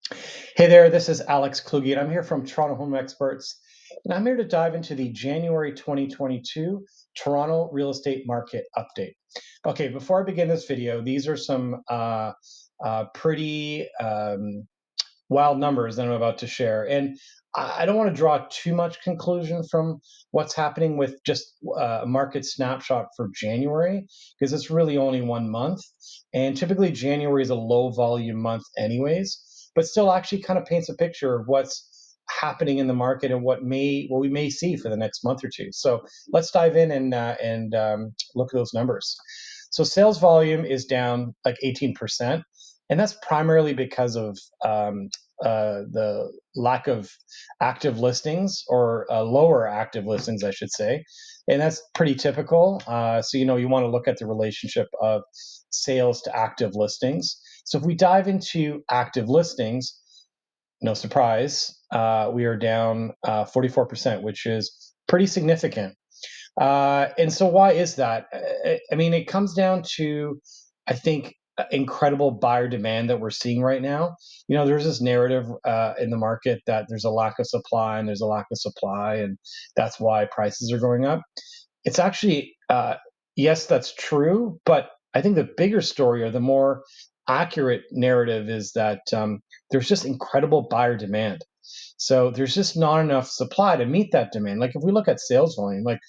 Hey there, this is Alex Kluge, and I'm here from Toronto Home Experts, and I'm here to dive into the January 2022 Toronto real estate market update. Okay, before I begin this video, these are some pretty wild numbers that I'm about to share, and I don't want to draw too much conclusion from what's happening with just a market snapshot for January, because it's really only 1 month, and typically January is a low volume month anyways, but still actually kind of paints a picture of what's happening in the market and what we may see for the next month or two. So let's dive in and look at those numbers. So sales volume is down like 18%, and that's primarily because of the lack of active listings, or lower active listings, I should say. And that's pretty typical. So, you want to look at the relationship of sales to active listings. So if we dive into active listings, no surprise, we are down 44%, which is pretty significant. And so why is that? I mean, it comes down to, I think, incredible buyer demand that we're seeing right now. There's this narrative in the market that there's a lack of supply and there's a lack of supply, and that's why prices are going up. It's actually, yes, that's true, but I think the bigger story, or the more accurate narrative, is that there's just incredible buyer demand. So there's just not enough supply to meet that demand. Like if we look at sales volume, like,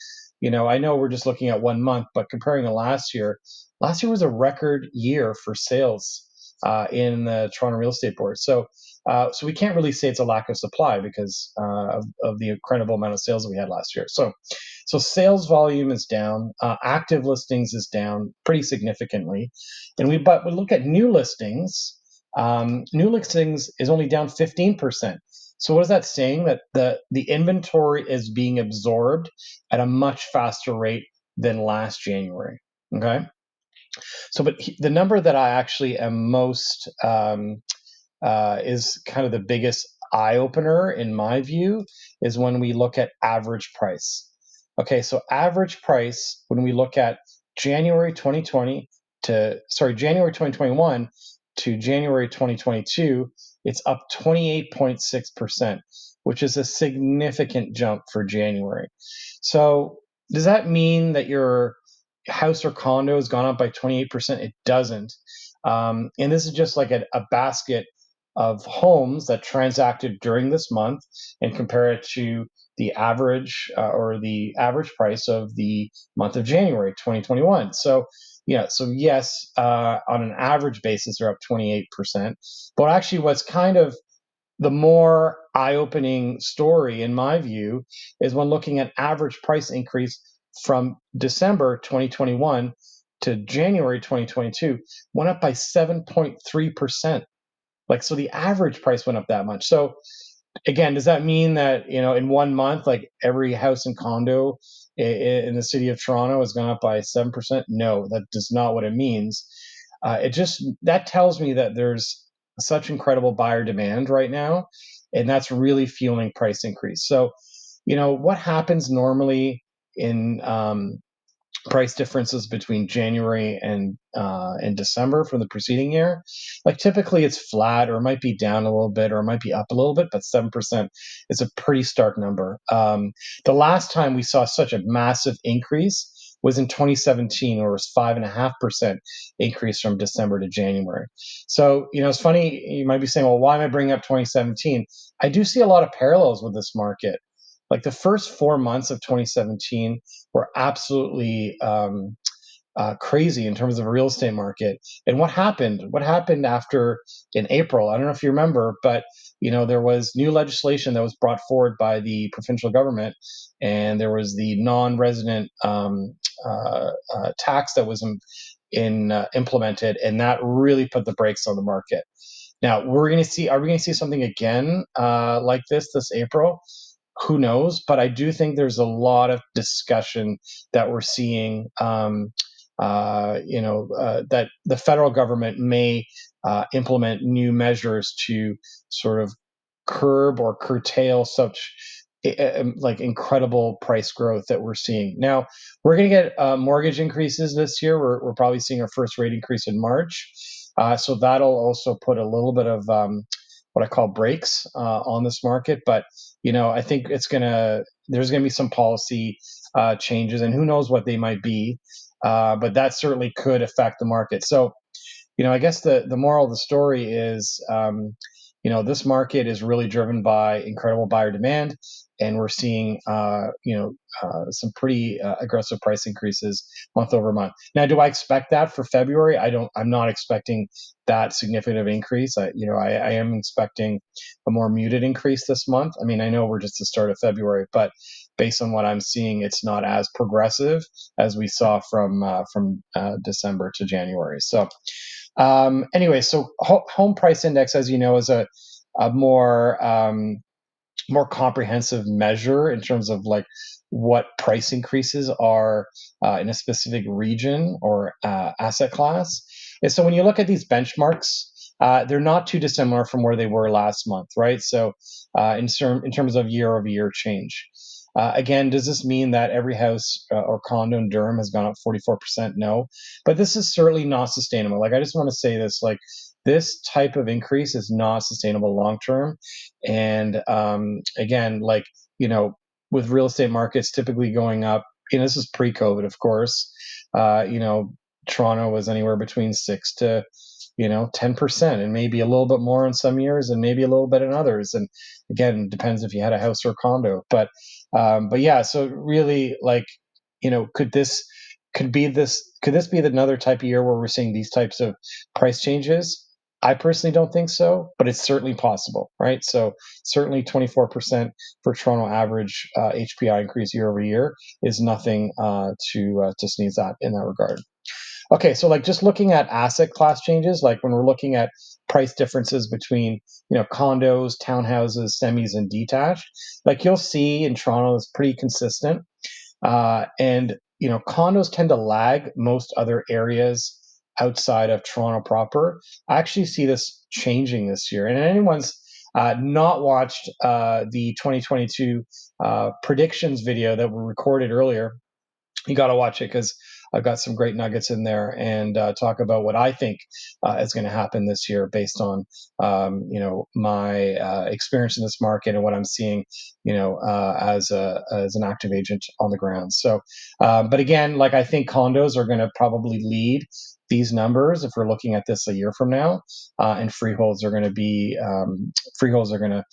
I know we're just looking at 1 month, but comparing to last year was a record year for sales in the Toronto Real Estate Board. So we can't really say it's a lack of supply because of the incredible amount of sales that we had last year. So sales volume is down, active listings is down pretty significantly, but we look at new listings. New listings is only down 15%. So what is that saying? That the inventory is being absorbed at a much faster rate than last January. Okay. So, but the number that I actually am most is kind of the biggest eye opener in my view is when we look at average price. Okay, so average price when we look at January 2021 to January 2022, it's up 28.6%, which is a significant jump for January. So does that mean that your house or condo has gone up by 28%? It doesn't. And this is just like a basket of homes that transacted during this month, and compare it to the average or the average price of the month of January 2021. So yes, on an average basis, they're up 28%. But actually, what's kind of the more eye-opening story, in my view, is when looking at average price increase from December 2021 to January 2022, went up by 7.3%. Like, so the average price went up that much. So again, does that mean that, in 1 month, like every house and condo in the city of Toronto has gone up by 7%? No, that does not what it means. That tells me that there's such incredible buyer demand right now, and that's really fueling price increase. So, what happens normally in price differences between January and December from the preceding year? Like typically it's flat, or it might be down a little bit, or it might be up a little bit, but 7% is a pretty stark number. The last time we saw such a massive increase was in 2017, where it was 5.5% increase from December to January. So, it's funny, you might be saying, well, why am I bringing up 2017? I do see a lot of parallels with this market. Like the first 4 months of 2017 were absolutely crazy in terms of a real estate market. And what happened? What happened after, in April? I don't know if you remember, but there was new legislation that was brought forward by the provincial government, and there was the non-resident tax that was implemented, and that really put the brakes on the market. Now are we going to see something again like this April? Who knows? But I do think there's a lot of discussion that we're seeing, that the federal government may implement new measures to sort of curb or curtail such like incredible price growth that we're seeing. Now, we're going to get mortgage increases this year. We're probably seeing our first rate increase in March. So that'll also put a little bit of what I call brakes on this market. But I think there's gonna be some policy changes, and who knows what they might be. But that certainly could affect the market. So I guess the moral of the story is, this market is really driven by incredible buyer demand, and we're seeing, some pretty aggressive price increases month over month. Now, do I expect that for February? I don't. I'm not expecting that significant of increase. I am expecting a more muted increase this month. I mean, I know we're just the start of February, but based on what I'm seeing, it's not as progressive as we saw from December to January. So anyway, so home price index, as you know, is a more comprehensive measure in terms of like what price increases are in a specific region or asset class. And so when you look at these benchmarks, they're not too dissimilar from where they were last month, right? So in terms of year over year change. Again, does this mean that every house or condo in Durham has gone up 44%? No, but this is certainly not sustainable. Like, I just want to say this, like, this type of increase is not sustainable long term. And again, like, with real estate markets typically going up, this is pre-COVID, of course. Toronto was anywhere between 6 to 10%, and maybe a little bit more in some years, and maybe a little bit in others. And again, depends if you had a house or a condo. But yeah, so really, like, could this be another type of year where we're seeing these types of price changes? I personally don't think so, but it's certainly possible, right? So certainly 24% for Toronto average HPI increase year over year is nothing to sneeze at in that regard. Okay, so like just looking at asset class changes, like when we're looking at price differences between condos, townhouses, semis, and detached, like you'll see in Toronto is pretty consistent. And condos tend to lag most other areas outside of Toronto proper. I actually see this changing this year. And anyone's not watched the 2022 predictions video that we recorded earlier, you got to watch it because I've got some great nuggets in there, and talk about what I think is going to happen this year based on my experience in this market and what I'm seeing as an active agent on the ground. So but again, like, I think condos are going to probably lead these numbers if we're looking at this a year from now, and freeholds are going to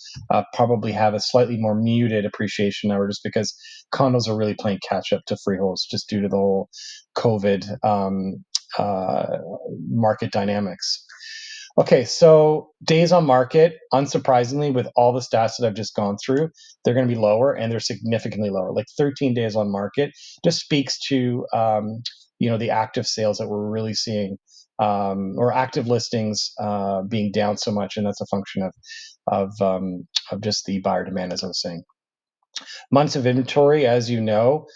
probably have a slightly more muted appreciation number, just because condos are really playing catch up to freeholds just due to the whole COVID market dynamics. Okay, so days on market, unsurprisingly, with all the stats that I've just gone through, they're going to be lower, and they're significantly lower. Like 13 days on market just speaks to the active sales that we're really seeing, or active listings being down so much, and that's a function of just the buyer demand, as I was saying. Months of inventory, as you know,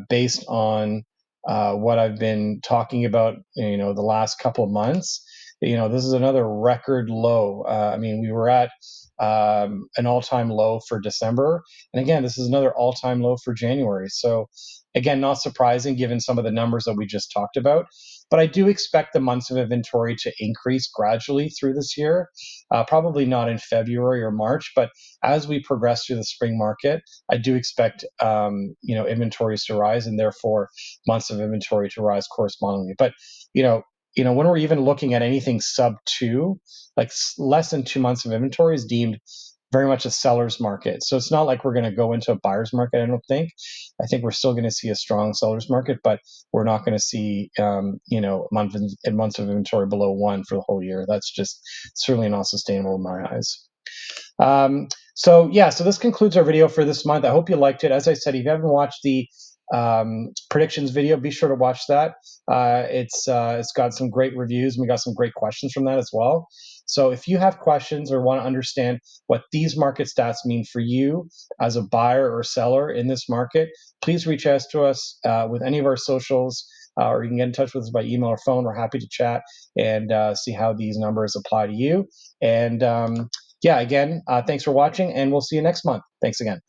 based on what I've been talking about, the last couple of months, this is another record low. I mean, we were at an all-time low for December, and again, this is another all-time low for January. So again, not surprising given some of the numbers that we just talked about. But I do expect the months of inventory to increase gradually through this year, probably not in February or March, but as we progress through the spring market, I do expect inventories to rise, and therefore months of inventory to rise correspondingly. But when we're even looking at anything sub 2, like less than 2 months of inventory is deemed very much a seller's market. So it's not like we're going to go into a buyer's market, I don't think. I think we're still going to see a strong seller's market, but we're not going to see months of inventory below 1 for the whole year. That's just certainly not sustainable in my eyes. So this concludes our video for this month. I hope you liked it. As I said, if you haven't watched the predictions video, be sure to watch that. It's got some great reviews, and we got some great questions from that as well. So if you have questions or want to understand what these market stats mean for you as a buyer or seller in this market, please reach out to us with any of our socials, or you can get in touch with us by email or phone. We're happy to chat and see how these numbers apply to you. And again, thanks for watching, and we'll see you next month. Thanks again.